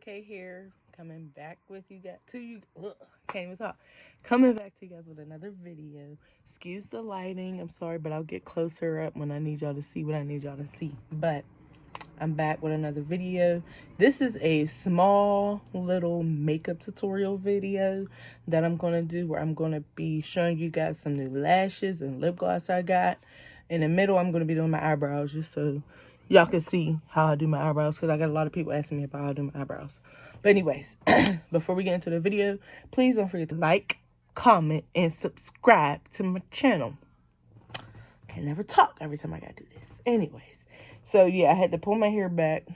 K here, coming back with you guys can't even talk. Coming back to you guys with another video. Excuse the lighting, I'm sorry, but I'll get closer up when I need y'all to see what I need y'all to see. But I'm back with another video. This is a small little makeup tutorial video that I'm gonna do, where I'm gonna be showing you guys some new lashes and lip gloss I got. In the middle, I'm gonna be doing my eyebrows, just so y'all can see how I do my eyebrows, because I got a lot of people asking me about how I do my eyebrows. But anyways, before we get into the video, please don't forget to like, comment, and subscribe to my channel. I can never talk every time I gotta do this. Anyways, so yeah, I had to pull my hair back.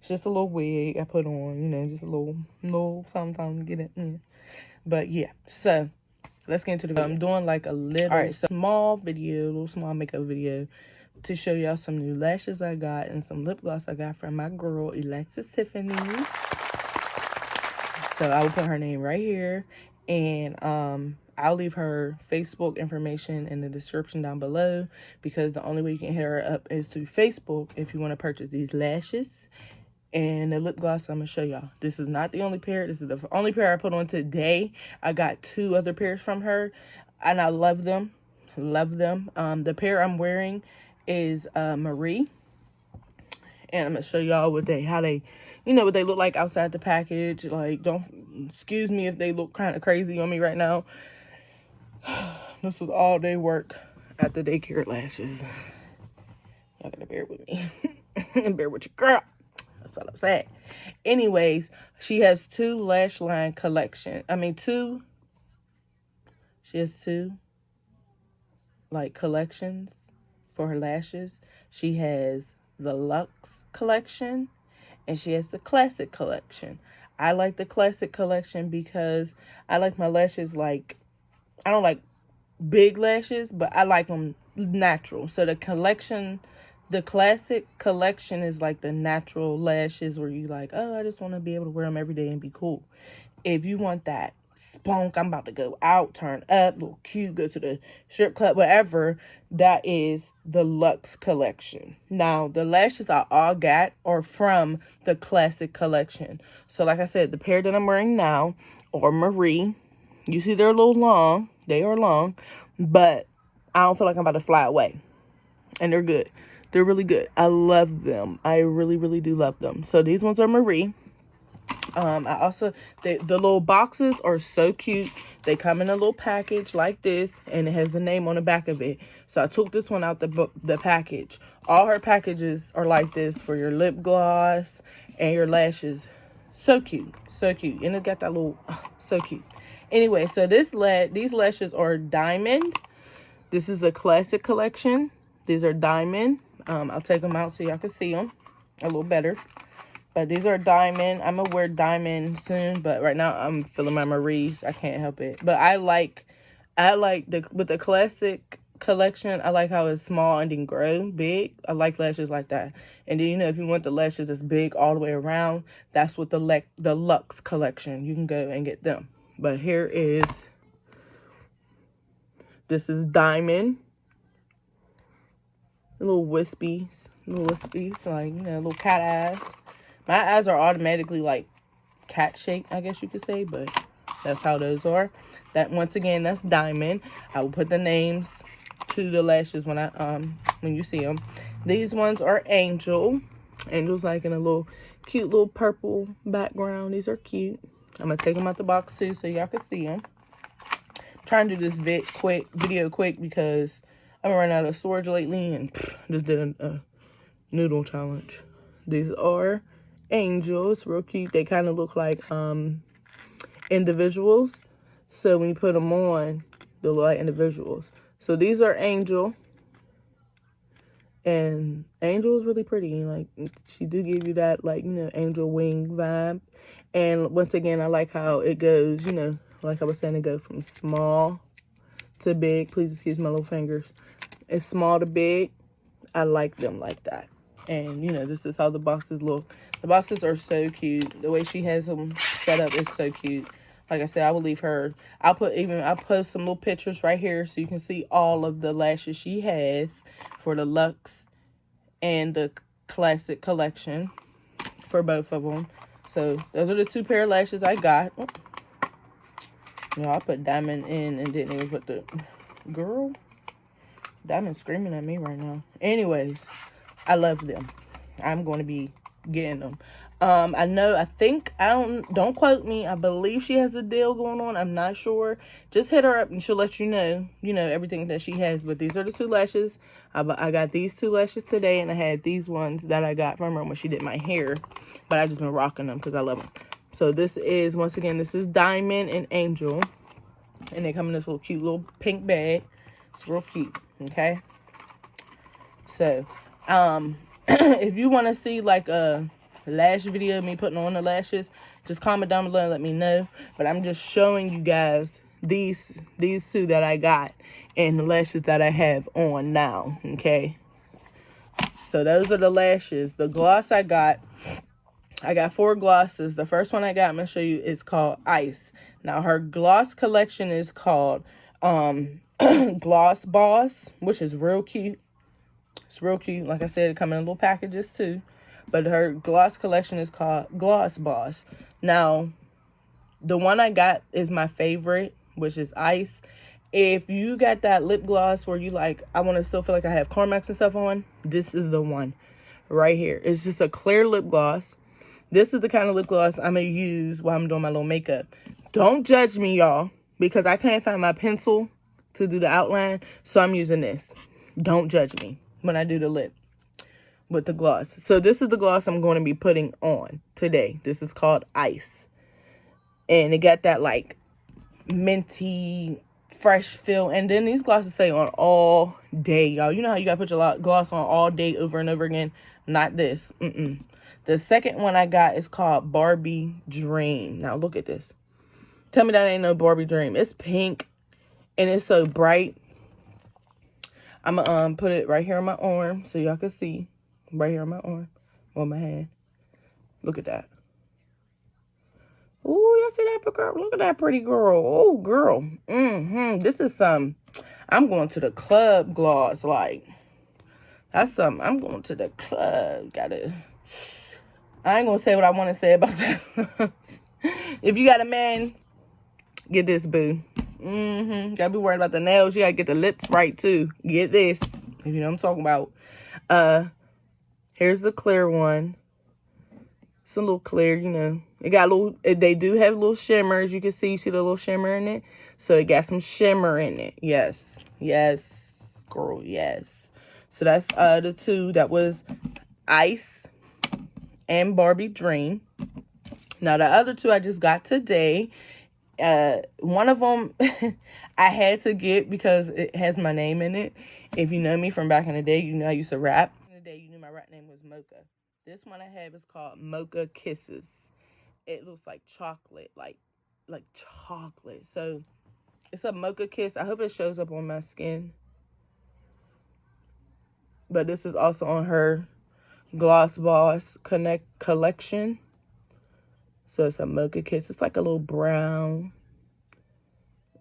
It's just a little wig I put on, you know, just a little something to get it in. But yeah, so let's get into the video. I'm doing like a little small makeup video to show y'all some new lashes I got and some lip gloss I got from my girl Elexis Tiffany. So I will put her name right here, and I'll leave her Facebook information in the description down below, because the only way you can hit her up is through Facebook if you want to purchase these lashes and the lip gloss I'm gonna show y'all. This is not the only pair. This is the only pair I put on today. I got 2 other pairs from her, and I love them. The pair I'm wearing is Marie, and I'm gonna show y'all what they look like outside the package. Like, don't excuse me if they look kind of crazy on me right now. This was all day work at the daycare lashes. Y'all gotta bear with me and bear with your girl. That's all I'm saying. Anyways, she has 2 lash line collection. She has 2 like collections for her lashes. She has the LUXX collection and she has the classic collection. I like the classic collection because I like my lashes like, I don't like big lashes, but I like them natural. So the classic collection is like the natural lashes where you like, oh, I just want to be able to wear them every day and be cool. If you want that spunk, I'm about to go out, turn up, look cute, go to the strip club, whatever, that is the LUXX collection. Now, the lashes I all got are from the classic collection. So like I said, the pair that I'm wearing now are Marie. You see they're a little long. They are long, but I don't feel like I'm about to fly away. And they're good. They're really good. I love them. I really, really do love them. So these ones are Marie. The little boxes are so cute. They come in a little package like this, and it has the name on the back of it. So I took this one out the package. All her packages are like this for your lip gloss and your lashes. So cute. So cute. And it got that little, so cute. Anyway, so these lashes are diamond. This is a classic collection. These are diamond. I'll take them out so y'all can see them a little better. But these are diamond. I'm gonna wear diamond soon, but right now I'm feeling my Marie's. I can't help it. But with the classic collection, I like how it's small and then grow big. I like lashes like that. And then, you know, if you want the lashes that's big all the way around, that's what the LUXX collection. You can go and get them. But this is diamond. Little wispies, like, you know, little cat eyes. My eyes are automatically like cat shaped, I guess you could say, but that's how those are. That, once again, that's diamond. I will put the names to the lashes when you see them. These ones are angel. Angel's like in a little cute little purple background. These are cute. I'm gonna take them out the box too so y'all can see them. I'm trying to do this video quick because I've been running out of storage lately and just did a noodle challenge. These are angels, real cute. They kind of look like individuals. So when you put them on, they look like individuals. So these are angel. And angel is really pretty. Like, she do give you that, like, you know, angel wing vibe. And once again, I like how it goes, you know, like I was saying, it goes from small to big. Please excuse my little fingers. It's small to big. I like them like that. And, you know, this is how the boxes look. The boxes are so cute. The way she has them set up is so cute. Like I said, I will leave her. I'll post some little pictures right here so you can see all of the lashes she has for the LUXX and the classic collection for both of them. So those are the 2 pair of lashes I got. Oh. You know, I put Diamond in and didn't even put the... Girl, Diamond's screaming at me right now. Anyways, I love them. I'm going to be getting them. Don't quote me. I believe she has a deal going on. I'm not sure. Just hit her up and she'll let you know, everything that she has. But these are the 2 lashes. I got these 2 lashes today, and I had these ones that I got from her when she did my hair. But I just been rocking them because I love them. So this is, once again, this is Diamond and Angel. And they come in this little cute little pink bag. It's real cute, okay? So, if you want to see like a lash video of me putting on the lashes, just comment down below and let me know. But I'm just showing you guys these 2 that I got and the lashes that I have on now, okay? So those are the lashes. The gloss I got 4 glosses. The first one I got, I'm going to show you, is called Ice. Now, her gloss collection is called GLOSSBOSS, which is real cute. It's real cute. Like I said, it comes in little packages too. But her gloss collection is called GLOSSBOSS. Now, the one I got is my favorite, which is Ice. If you got that lip gloss where you like, I want to still feel like I have Carmex and stuff on, this is the one right here. It's just a clear lip gloss. This is the kind of lip gloss I'm going to use while I'm doing my little makeup. Don't judge me, y'all, because I can't find my pencil to do the outline, so I'm using this. Don't judge me when I do the lip with the gloss. So this is the gloss I'm going to be putting on today. This is called Ice. And it got that, like, minty, fresh feel. And then these glosses stay on all day, y'all. You know how you got to put your gloss on all day over and over again? Not this. The second one I got is called Barbie Dream. Now, look at this. Tell me that ain't no Barbie Dream. It's pink, and it's so bright. I'm going to put it right here on my arm so y'all can see. Right here on my arm. On my hand. Look at that. Ooh, y'all see that, girl? Look at that pretty girl. Oh, girl. This is some... I'm going to the club gloss. Like, that's some... I'm going to the club. I ain't going to say what I want to say about that. If you got a man, get this, boo. Gotta be worried about the nails. You gotta get the lips right, too. Get this. If you know what I'm talking about. Here's the clear one. It's a little clear, you know. It got a little... They do have little shimmers. You can see. You see the little shimmer in it? So, it got some shimmer in it. Yes. Yes. Girl, yes. So, that's the 2. That was Ice and Barbie Dream. Now, the other 2 I just got today... one of them I had to get because it has my name in it. If you know me from back in the day, you know I used to rap. In the day, you knew my rap name was Mocha. This one I have is called Mocha Kisses. It looks like chocolate, like chocolate. So it's a mocha kiss. I hope it shows up on my skin. But this is also on her GLOSSBOSS collection. So it's a mocha kiss. It's like a little brown.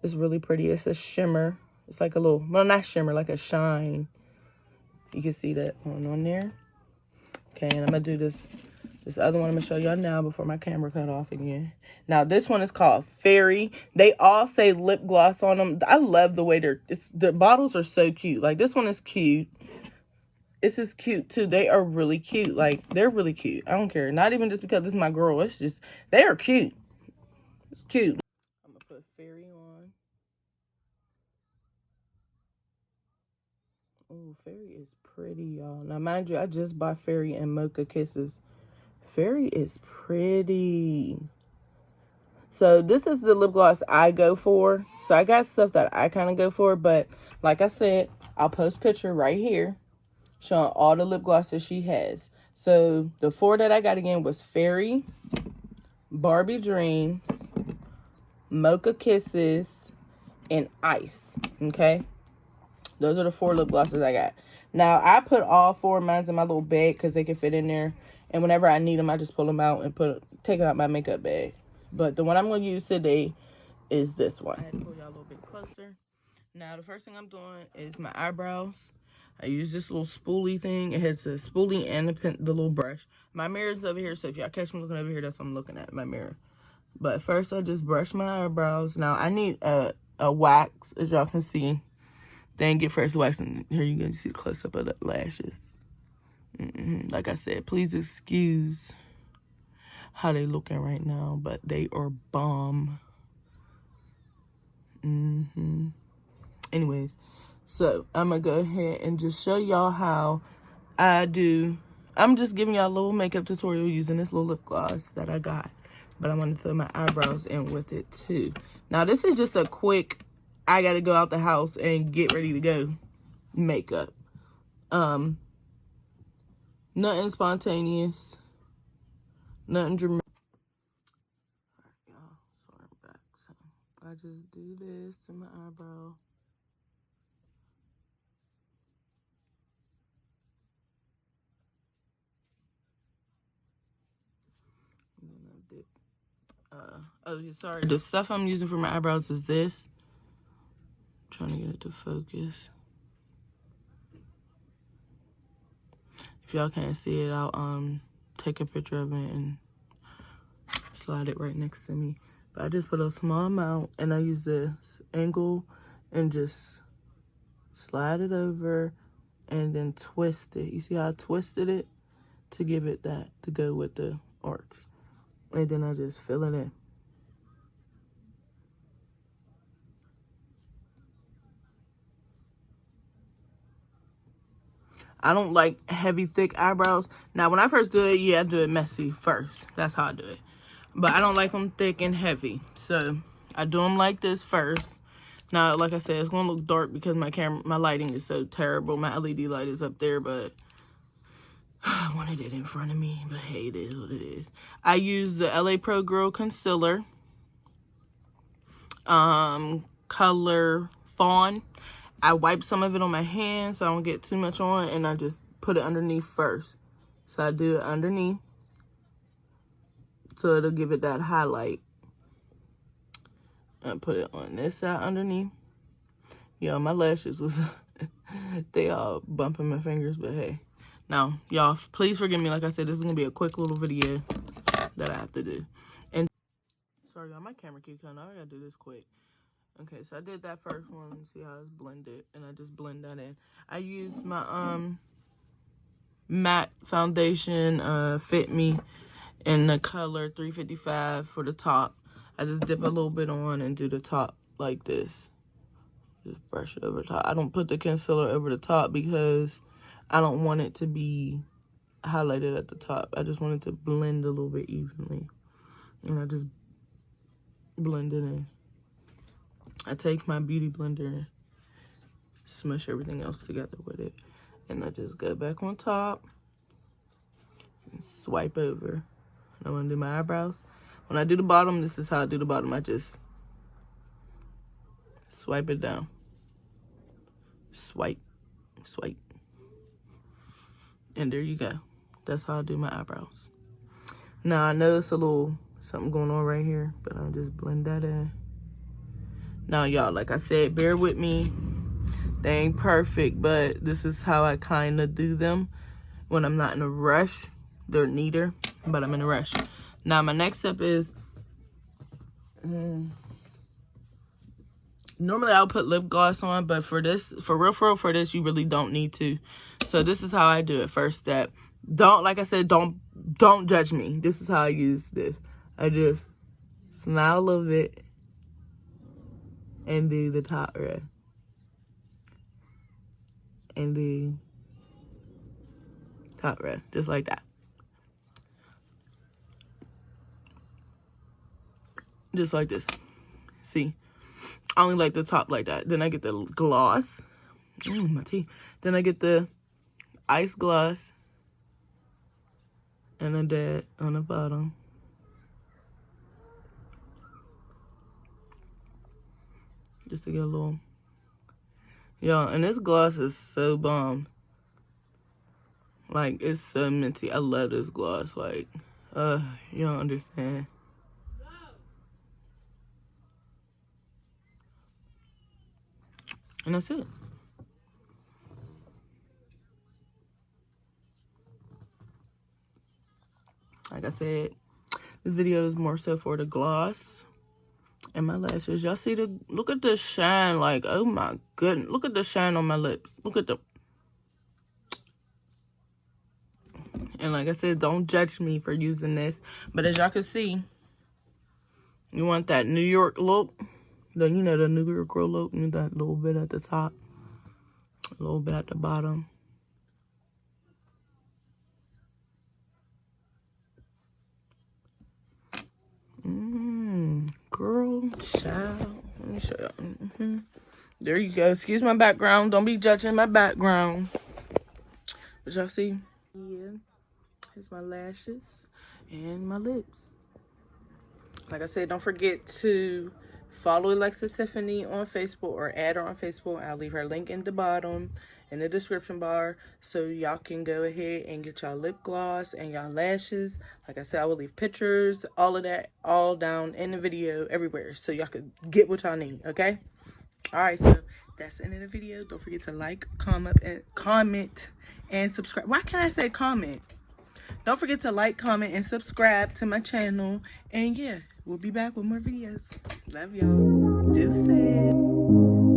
It's really pretty. It's a shimmer. It's like a little, well, not shimmer, like a shine. You can see that on there. Okay, and I'm going to do this other one I'm going to show y'all now before my camera cut off again. Now, this one is called Fairy. They all say lip gloss on them. I love the way the bottles are so cute. Like, this one is cute. This is cute, too. They are really cute. Like, they're really cute. I don't care. Not even just because this is my girl. It's just, they are cute. It's cute. I'm going to put Fairy on. Oh, Fairy is pretty, y'all. Now, mind you, I just bought Fairy and Mocha Kisses. Fairy is pretty. So, this is the lip gloss I go for. So, I got stuff that I kind of go for. But, like I said, I'll post a picture right here showing all the lip glosses she has. So, the 4 that I got again was Fairy, Barbie Dreams, Mocha Kisses, and Ice. Okay? Those are the 4 lip glosses I got. Now, I put all 4 of mine in my little bag because they can fit in there. And whenever I need them, I just pull them out and take it out my makeup bag. But the one I'm going to use today is this one. I had to pull y'all a little bit closer. Now, the first thing I'm doing is my eyebrows. I use this little spoolie thing. It has a spoolie and the little brush. My mirror's over here, so if y'all catch me looking over here, that's what I'm looking at, my mirror. But first, I just brush my eyebrows. Now, I need a wax, as y'all can see. Then get fresh wax, and here you go. You see a close-up of the lashes. Like I said, please excuse how they looking right now, but they are bomb. Anyways, so I'm gonna go ahead and just show y'all how I do. I'm just giving y'all a little makeup tutorial using this little lip gloss that I got, but I want to throw my eyebrows in with it too. Now this is just a quick, I gotta go out the house and get ready to go makeup. Nothing spontaneous, nothing dramatic. Alright, y'all, so I'm back. So I just do this to my eyebrow. And then I dip. Oh, yeah, sorry. The stuff I'm using for my eyebrows is this. I'm trying to get it to focus. If y'all can't see it, I'll take a picture of it and slide it right next to me. But I just put a small amount, and I use this angle and just slide it over and then twist it. You see how I twisted it? To give it that, to go with the arch. And then I just fill it in. I don't like heavy, thick eyebrows. Now, when I first do it, yeah, I do it messy first. That's how I do it. But I don't like them thick and heavy. So, I do them like this first. Now, like I said, it's going to look dark because my lighting is so terrible. My LED light is up there, but I wanted it in front of me. But hey, it is what it is. I use the LA Pro Girl Concealer. Color Fawn. I wipe some of it on my hand so I don't get too much on, and I just put it underneath first. So I do it underneath so it'll give it that highlight. I put it on this side underneath. Yo, my lashes was they all bumping my fingers, but hey. Now, y'all, please forgive me. Like I said, this is gonna be a quick little video that I have to do. And sorry, y'all, my camera keeps cutting off. I gotta do this quick. Okay, so I did that first one. See how it's blended, and I just blend that in. I use my matte foundation, Fit Me, in the color 355 for the top. I just dip a little bit on and do the top like this. Just brush it over the top. I don't put the concealer over the top because I don't want it to be highlighted at the top. I just want it to blend a little bit evenly, and I just blend it in. I take my beauty blender and smush everything else together with it. And I just go back on top and swipe over. I want to do my eyebrows. When I do the bottom, this is how I do the bottom. I just swipe it down. Swipe, swipe. And there you go. That's how I do my eyebrows. Now, I know it's a little something going on right here, but I'll just blend that in. Now, y'all, like I said, bear with me. They ain't perfect, but this is how I kind of do them. When I'm not in a rush, they're neater, but I'm in a rush. Now, my next step is, normally I'll put lip gloss on, but for this, for real, for this, you really don't need to. So this is how I do it. First step, like I said, don't judge me. This is how I use this. I just smile a little bit and do the top row. And the top row, just like that. Just like this. See, I only like the top like that. Then I get the gloss. My teeth. Then I get the ice gloss and a dab on the bottom. Just to get a little. Yo, and this gloss is so bomb. Like, it's so minty. I love this gloss. Like, you don't understand. And that's it. Like I said, this video is more so for the gloss and my lashes. Y'all see the, look at the shine. Like, oh my goodness. Look at the shine on my lips. Look at the, and like I said, don't judge me for using this. But as y'all can see, you want that New York look. You know, the New York girl look. You need that little bit at the top. A little bit at the bottom. Girl, child. Let me show y'all. There you go. Excuse my background. Don't be judging my background. But y'all see? Yeah. Here's my lashes and my lips. Like I said, don't forget to follow Elexis Tiffany on Facebook or add her on Facebook. I'll leave her link in the bottom in the description bar so y'all can go ahead and get y'all lip gloss and y'all lashes. Like I said, I will leave pictures, all of that, all down in the video everywhere so y'all can get what y'all need, okay? All right, so that's the end of the video. Don't forget to like, comment, and subscribe. Why can't I say comment? Don't forget to like, comment, and subscribe to my channel. And yeah, we'll be back with more videos. Love y'all. Deuces.